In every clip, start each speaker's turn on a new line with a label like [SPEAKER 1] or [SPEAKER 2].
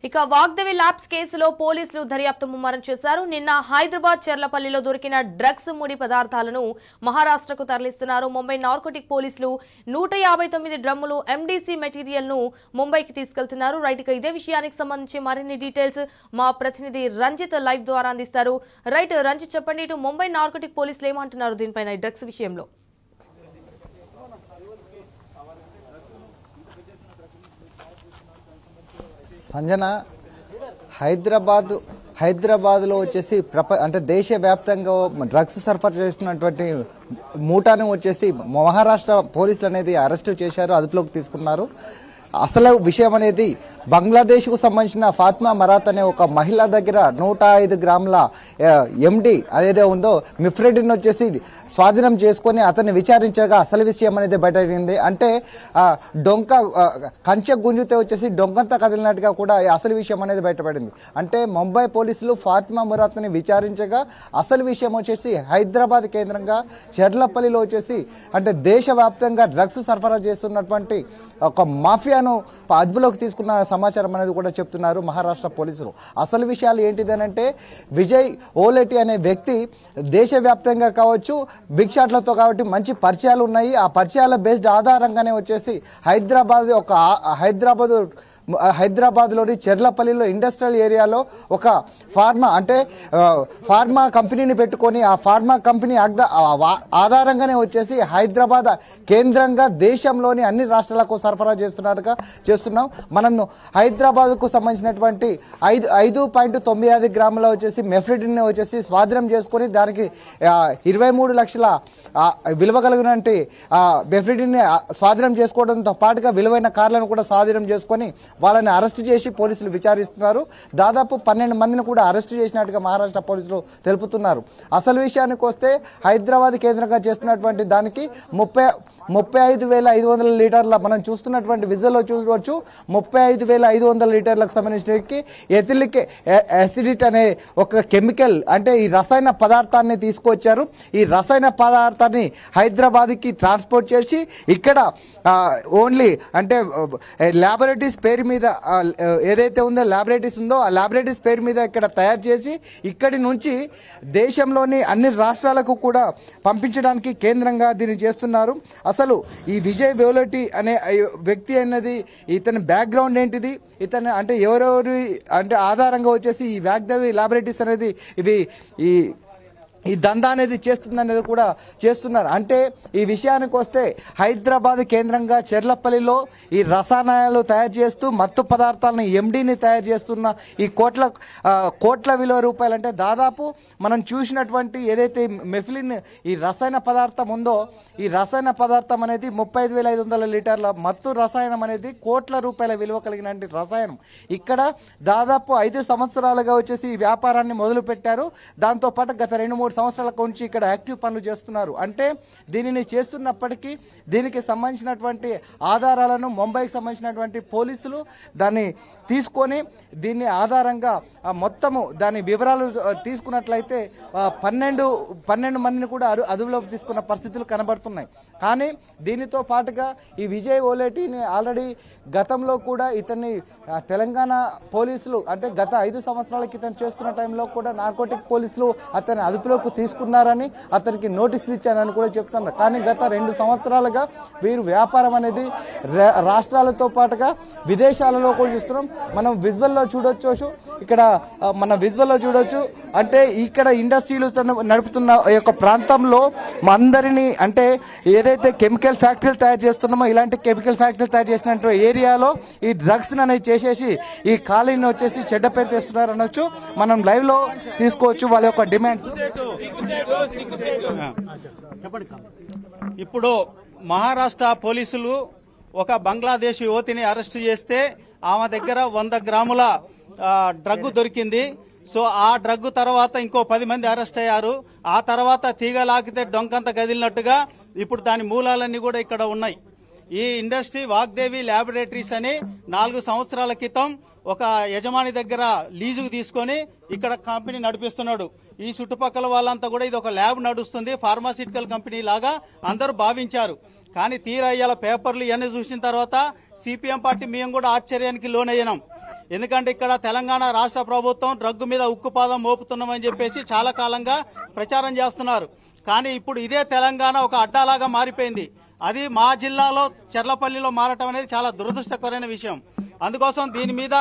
[SPEAKER 1] ఇక వాగ్దేవి ల్యాబ్స్ కేసులో పోలీసులు దర్యాప్తు ముమ్మరం చేశారు. నిన్న హైదరాబాద్ చెర్లపల్లిలో దొరికిన డ్రగ్స్ ముడి పదార్థాలను మహారాష్ట్రకు తరలిస్తున్నారు. ముంబై నార్కోటిక్ పోలీసులు 159 డ్రమ్ములు ఎండీసీ మెటీరియల్ ను ముంబైకి తీసుకెళ్తున్నారు. రైట్, ఇక ఇదే విషయానికి సంబంధించి మరిన్ని డీటెయిల్స్ మా ప్రతినిధి రంజిత్ లైవ్ ద్వారా అందిస్తారు. రైట్ రంజిత్, చెప్పండి, ఇటు ముంబై నార్కోటిక్ పోలీసులు ఏమంటున్నారు దీనిపైన డ్రగ్స్ విషయంలో?
[SPEAKER 2] సంజన, హైదరాబాద్లో వచ్చేసి అంటే దేశవ్యాప్తంగా డ్రగ్స్ సరఫరా చేస్తున్నటువంటి మూటాను వచ్చేసి మహారాష్ట్ర పోలీసులు అనేది అరెస్టు చేశారు, అదుపులోకి తీసుకున్నారు. అసలు విషయం అనేది బంగ్లాదేశ్కు సంబంధించిన ఫాతిమా మరాత్ అనే ఒక మహిళ దగ్గర 105 గ్రాముల ఎండి అదేదో ఉందో మిఫ్రెడిన్ వచ్చేసి స్వాధీనం చేసుకొని అతన్ని విచారించగా అసలు విషయం అనేది బయటపడింది. అంటే కంచె గుంజుతే వచ్చేసి డొంకంతా కదిలినట్టుగా కూడా అసలు విషయం అనేది బయటపడింది. అంటే ముంబై పోలీసులు ఫాతిమా మరాత్ని విచారించగా అసలు విషయం వచ్చేసి హైదరాబాద్ కేంద్రంగా చెర్లపల్లిలో వచ్చేసి అంటే దేశవ్యాప్తంగా డ్రగ్స్ సరఫరా చేస్తున్నటువంటి ఒక మాఫియాను అదుపులోకి తీసుకున్న సమాచారం అనేది కూడా చెప్తున్నారు మహారాష్ట్ర పోలీసులు. అసలు విషయాలు ఏంటిదనంటే విజయ్ ఓలేటి అనే వ్యక్తి దేశవ్యాప్తంగా కావచ్చు బిగ్ షాట్లతో కాబట్టి మంచి పరిచయాలు ఉన్నాయి. ఆ పరిచయాల బేస్డ్ ఆధారంగానే వచ్చేసి హైదరాబాద్లోని చెర్లపల్లిలో ఇండస్ట్రియల్ ఏరియాలో ఒక ఫార్మా కంపెనీని పెట్టుకొని ఆ ఫార్మా కంపెనీ ఆధారంగానే వచ్చేసి హైదరాబాద్ కేంద్రంగా దేశంలోని అన్ని రాష్ట్రాలకు సరఫరా చేస్తున్నాం. మనం హైదరాబాద్కు సంబంధించినటువంటి 5.95 గ్రాముల వచ్చేసి మెఫ్రెడిన్ వచ్చేసి స్వాధీనం చేసుకొని దానికి 23 లక్షల విలువ కలిగినటువంటి మెఫ్రెడిన్ స్వాధీనం చేసుకోవడంతో పాటుగా విలువైన కార్లను కూడా స్వాధీనం చేసుకొని వాళ్ళని అరెస్ట్ చేసి పోలీసులు విచారిస్తున్నారు. దాదాపు 12 మందిని కూడా అరెస్ట్ చేసినట్టుగా మహారాష్ట్ర పోలీసులు తెలుపుతున్నారు. అసలు విషయానికి వస్తే హైదరాబాద్ కేంద్రంగా చేస్తున్నటువంటి దానికి 35,500 లీటర్ల మనం చూస్తున్నటువంటి విజువల్లో చూడవచ్చు. 35,500 లీటర్లకు సంబంధించి ఎథిలిక్ యాసిడ్ అనే ఒక కెమికల్ అంటే ఈ రసాయన పదార్థాన్ని తీసుకొచ్చారు. ఈ రసాయన పదార్థాన్ని హైదరాబాద్కి ట్రాన్స్పోర్ట్ చేసి ఇక్కడ ఓన్లీ అంటే ల్యాబొరేటరీస్ పేరు మీద ఏదైతే ఉందో ల్యాబొరేటరీస్ ఉందో ఆ ల్యాబొరేటరీస్ పేరు మీద ఇక్కడ తయారు చేసి ఇక్కడి నుంచి దేశంలోని అన్ని రాష్ట్రాలకు కూడా పంపించడానికి కేంద్రంగా దీన్ని చేస్తున్నారు. అసలు ఈ విజయ్ ఓలేటి అనే వ్యక్తి అన్నది ఇతని బ్యాక్గ్రౌండ్ ఏంటిది, ఇతను అంటే ఎవరెవరు అంటే ఆధారంగా వచ్చేసి ఈ వాగ్దేవి ల్యాబొరేటరీస్ అనేది ఈ దందా అనేది చేస్తుందనేది కూడా చేస్తున్నారు. అంటే ఈ విషయానికి వస్తే హైదరాబాద్ కేంద్రంగా చెర్లపల్లిలో ఈ రసాయనాలు తయారు చేస్తూ మత్తు పదార్థాలను ఎండీని తయారు చేస్తున్న ఈ కోట్ల విలువ రూపాయలు అంటే దాదాపు మనం చూసినటువంటి ఏదైతే మెఫిలిన్ ఈ రసాయన పదార్థం ఉందో ఈ రసాయన పదార్థం అనేది 35,500 లీటర్ల మత్తు రసాయనం అనేది కోట్ల రూపాయల విలువ కలిగిన రసాయనం ఇక్కడ దాదాపు 5 సంవత్సరాలుగా వచ్చేసి ఈ వ్యాపారాన్ని మొదలు పెట్టారు. దాంతోపాటు గత 2-3 సంవత్సరాల నుంచి ఇక్కడ యాక్టివ్ పనులు చేస్తున్నారు. అంటే దీనిని చేస్తున్నప్పటికీ దీనికి సంబంధించినటువంటి ఆధారాలను ముంబైకి సంబంధించినటువంటి పోలీసులు దాన్ని తీసుకొని దీన్ని ఆధారంగా మొత్తము దాని వివరాలు తీసుకున్నట్లయితే 12 మందిని కూడా అదుపులోకి తీసుకున్న పరిస్థితులు కనబడుతున్నాయి. కానీ దీనితో పాటుగా ఈ విజయ్ ఓలేటిని ఆల్రెడీ గతంలో కూడా ఇతన్ని తెలంగాణ పోలీసులు అంటే గత 5 సంవత్సరాల క్రితం చేస్తున్న టైంలో కూడా నార్కోటిక్ పోలీసులు అతన్ని అదుపులోకి తీసుకున్నారని అతనికి నోటీసులు ఇచ్చారని కూడా చెప్తున్నారు. కానీ గత 2 సంవత్సరాలుగా వీరు వ్యాపారం అనేది రాష్ట్రాలతో పాటుగా విదేశాలలో కూడా చూస్తున్నాం. మనం విజువల్లో చూడొచ్చు, ఇక్కడ మన విజువల్లో చూడొచ్చు. అంటే ఇక్కడ ఇండస్ట్రీలు నడుపుతున్న యొక్క ప్రాంతంలో అందరినీ అంటే ఏదైతే కెమికల్ ఫ్యాక్టరీలు తయారు చేస్తున్నామో ఇలాంటి కెమికల్ ఫ్యాక్టరీలు తయారు చేసినటువంటి ఏరియాలో ఈ డ్రగ్స్ అనేది చేసేసి ఈ కాలనీని వచ్చేసి చెడ్డ పేరు తెస్తున్నారు అనొచ్చు. మనం లైవ్ లో తీసుకోవచ్చు వాళ్ళ యొక్క డిమాండ్స్.
[SPEAKER 3] ఇప్పుడు మహారాష్ట్ర పోలీసులు ఒక బంగ్లాదేశ్ యువతిని అరెస్ట్ చేస్తే ఆమె దగ్గర 100 గ్రాముల డ్రగ్ దొరికింది. సో ఆ డ్రగ్ తర్వాత ఇంకో 10 మంది అరెస్ట్ అయ్యారు. ఆ తర్వాత తీగలాగితే డొంకంత గదిలినట్టుగా ఇప్పుడు దాని మూలాలన్నీ కూడా ఇక్కడ ఉన్నాయి. ఈ ఇండస్ట్రీ వాగ్దేవి ల్యాబొరేటరీస్ అని 4 సంవత్సరాల క్రితం ఒక యజమాని దగ్గర లీజుకు తీసుకొని ఇక్కడ కంపెనీ నడిపిస్తున్నాడు. ఈ చుట్టుపక్కల వాళ్ళంతా కూడా ఇది ఒక ల్యాబ్ నడుస్తుంది, ఫార్మాసిటికల్ కంపెనీ లాగా అందరూ భావించారు. కానీ తీరా ఇవాళ పేపర్లు ఇవన్నీ చూసిన తర్వాత సిపిఎం పార్టీ మేము కూడా ఆశ్చర్యానికి లోనయ్యాం. ఎందుకంటే ఇక్కడ తెలంగాణ రాష్ట్ర ప్రభుత్వం డ్రగ్ మీద ఉక్కుపాదం మోపుతున్నామని చెప్పేసి చాలా కాలంగా ప్రచారం చేస్తున్నారు. కానీ ఇప్పుడు ఇదే తెలంగాణ ఒక అడ్డాలాగా మారిపోయింది. అది మా జిల్లాలో చెర్లపల్లిలో మారటం అనేది చాలా దురదృష్టకరమైన విషయం. అందుకోసం దీని మీద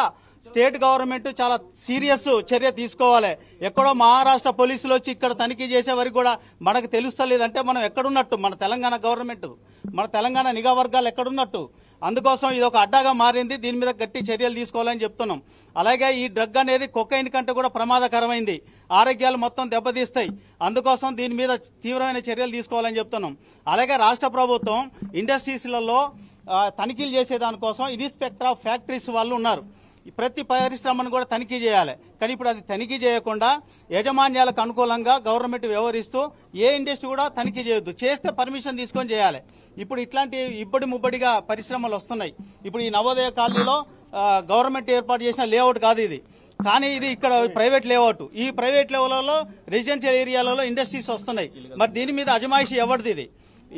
[SPEAKER 3] స్టేట్ గవర్నమెంట్ చాలా సీరియస్ చర్య తీసుకోవాలి. ఎక్కడో మహారాష్ట్ర పోలీసులు వచ్చి ఇక్కడ తనిఖీ చేసే వరకు కూడా మనకు తెలుస్తలేదంటే మనం ఎక్కడున్నట్టు, మన తెలంగాణ గవర్నమెంట్, మన తెలంగాణ నిఘా వర్గాలు ఎక్కడున్నట్టు. అందుకోసం ఇది ఒక అడ్డాగా మారింది. దీని మీద గట్టి చర్యలు తీసుకోవాలని చెప్తున్నాం. అలాగే ఈ డ్రగ్ అనేది కొకైన్ కంటే కూడా ప్రమాదకరమైంది, ఆరోగ్యాలు మొత్తం దెబ్బతీస్తాయి. అందుకోసం దీని మీద తీవ్రమైన చర్యలు తీసుకోవాలని చెప్తున్నాం. అలాగే రాష్ట్ర ప్రభుత్వం ఇండస్ట్రీస్లలో తనిఖీలు చేసేదానికోసం ఇన్స్పెక్టర్ ఆఫ్ ఫ్యాక్టరీస్ వాళ్ళు ఉన్నారు. ప్రతి పరిశ్రమను కూడా తనిఖీ చేయాలి. కానీ ఇప్పుడు అది తనిఖీ చేయకుండా యాజమాన్యాలకు అనుకూలంగా గవర్నమెంట్ వ్యవహరిస్తూ ఏ ఇండస్ట్రీ కూడా తనిఖీ చేయొద్దు, చేస్తే పర్మిషన్ తీసుకొని చేయాలి. ఇప్పుడు ఇట్లాంటి ఇబ్బడి ముబ్బడిగా పరిశ్రమలు వస్తున్నాయి. ఇప్పుడు ఈ నవోదయ కాలనీలో గవర్నమెంట్ ఏర్పాటు చేసిన లేఅవుట్ కాదు ఇది, కానీ ఇది ఇక్కడ ప్రైవేట్ లేఅవుట్. ఈ ప్రైవేట్ లెవెల్లో రెసిడెన్షియల్ ఏరియాలలో ఇండస్ట్రీస్ వస్తున్నాయి. మరి దీని మీద అజమాయిషీ ఎవరిది? ఇది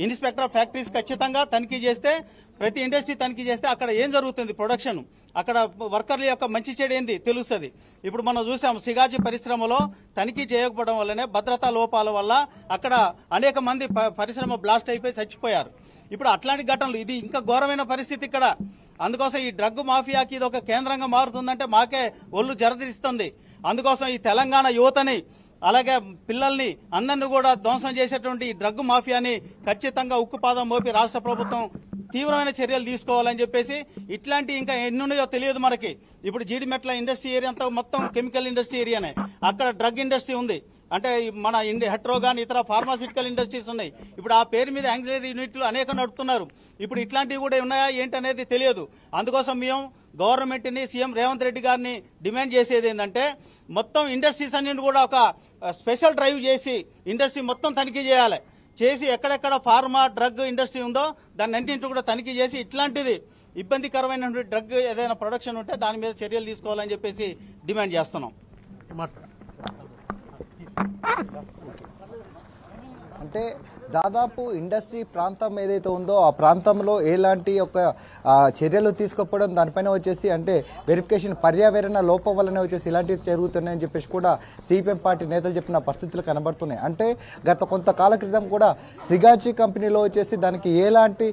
[SPEAKER 3] ఇన్స్పెక్టర్ ఆఫ్ ఫ్యాక్టరీస్ ఖచ్చితంగా తనిఖీ చేస్తే, ప్రతి ఇండస్ట్రీ తనిఖీ చేస్తే అక్కడ ఏం జరుగుతుంది, ప్రొడక్షన్, అక్కడ వర్కర్ల యొక్క మంచి చెడు ఏంది తెలుస్తుంది. ఇప్పుడు మనం చూసాం సిగాజీ పరిశ్రమలో తనిఖీ చేయకపోవడం వల్లనే భద్రతా లోపాల వల్ల అక్కడ అనేక మంది పరిశ్రమ బ్లాస్ట్ అయిపోయి చచ్చిపోయారు. ఇప్పుడు అట్లాంటి ఘటనలు, ఇది ఇంకా ఘోరమైన పరిస్థితి ఇక్కడ. అందుకోసం ఈ డ్రగ్ మాఫియాకి ఇది ఒక కేంద్రంగా మారుతుందంటే మాకే ఒళ్ళు జరదిరిస్తుంది. అందుకోసం ఈ తెలంగాణ యువతని, అలాగే పిల్లల్ని, అందరినీ కూడా ధ్వంసం చేసేటువంటి ఈ డ్రగ్ మాఫియాని ఖచ్చితంగా ఉక్కుపాదం మోపి రాష్ట్ర ప్రభుత్వం తీవ్రమైన చర్యలు తీసుకోవాలని చెప్పేసి, ఇట్లాంటి ఇంకా ఎన్నున్నాయో తెలియదు మనకి. ఇప్పుడు జీడిమెట్ల ఇండస్ట్రీ ఏరియా అంతా మొత్తం కెమికల్ ఇండస్ట్రీ ఏరియానే, అక్కడ డ్రగ్ ఇండస్ట్రీ ఉంది. అంటే మన హెట్రో గాని ఇతర ఫార్మాసిటికల్ ఇండస్ట్రీస్ ఉన్నాయి. ఇప్పుడు ఆ పేరు మీద యాంగ్జిలరీ యూనిట్లు అనేక నడుపుతున్నారు. ఇప్పుడు ఇట్లాంటివి కూడా ఉన్నాయా ఏంటి అనేది తెలియదు. అందుకోసం మేము గవర్నమెంట్ ని, సీఎం రేవంత్ రెడ్డి గారిని డిమాండ్ చేసేది ఏంటంటే, మొత్తం ఇండస్ట్రీస్ అన్నింటి కూడా ఒక స్పెషల్ డ్రైవ్ చేసి ఇండస్ట్రీ మొత్తం తనిఖీ చేయాలి. చేసి ఎక్కడెక్కడ ఫార్మా డ్రగ్ ఇండస్ట్రీ ఉందో దాన్ని అన్నింటిని కూడా తనిఖీ చేసి ఇట్లాంటిది ఇబ్బందికరమైనటువంటి డ్రగ్ ఏదైనా ప్రొడక్షన్ ఉంటే దాని మీద చర్యలు తీసుకోవాలని చెప్పేసి డిమాండ్ చేస్తున్నాం.
[SPEAKER 2] అంటే దాదాపు ఇండస్ట్రీ ప్రాంతం ఏదైతే ఉందో ఆ ప్రాంతంలో ఎలాంటి ఒక చర్యలు తీసుకోకపోవడం, దానిపైన వచ్చేసి అంటే వెరిఫికేషన్ పర్యావరణ లోపం వల్లనే వచ్చేసి ఇలాంటివి జరుగుతున్నాయని చెప్పేసి కూడా సిపిఎం పార్టీ నేతలు చెప్పిన పరిస్థితులు కనబడుతున్నాయి. అంటే గత కొంతకాల క్రితం కూడా సిగాచి కంపెనీలో వచ్చేసి దానికి ఎలాంటి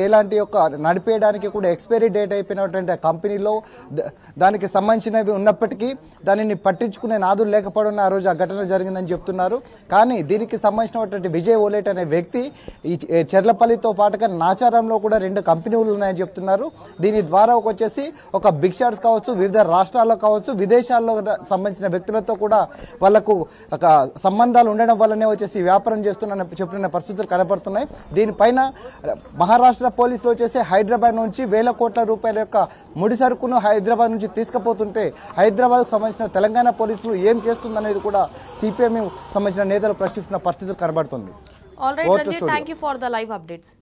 [SPEAKER 2] ఎలాంటి యొక్క నడిపేయడానికి కూడా ఎక్స్పైరీ డేట్ అయిపోయినటువంటి కంపెనీలో దానికి సంబంధించినవి ఉన్నప్పటికీ దానిని పట్టించుకునే నాదులు లేకపోవడం ఆ రోజు ఆ ఘటన జరిగిందని చెప్తున్నారు. కానీ దీనికి సంబంధించినటువంటి విజయ్ ఓలేట్ అనే వ్యక్తి ఈ చెర్లపల్లితో పాటుగా నాచారంలో కూడా 2 కంపెనీలు ఉన్నాయని చెప్తున్నారు. దీని ద్వారా వచ్చేసి ఒక బిగ్ షాట్స్ కావచ్చు, వివిధ రాష్ట్రాల్లో కావచ్చు, విదేశాల్లో సంబంధించిన వ్యక్తులతో కూడా వాళ్లకు ఒక సంబంధాలు ఉండడం వల్లనే వచ్చేసి వ్యాపారం చెప్తున్న పరిస్థితులు కనబడుతున్నాయి. దీనిపైన మహారాష్ట్ర పోలీసులు వచ్చేసి హైదరాబాద్ నుంచి వేల కోట్ల రూపాయల యొక్క ముడి సరుకును హైదరాబాద్ నుంచి తీసుకుపోతుంటే హైదరాబాద్కు సంబంధించిన తెలంగాణ పోలీసులు ఏం చేస్తుందనేది కూడా సిపిఎం సంబంధించిన నేతలు ప్రశ్నిస్తున్న పరిస్థితులు కనబడుతుంది.
[SPEAKER 1] All right, Ranjit, thank you for the live updates.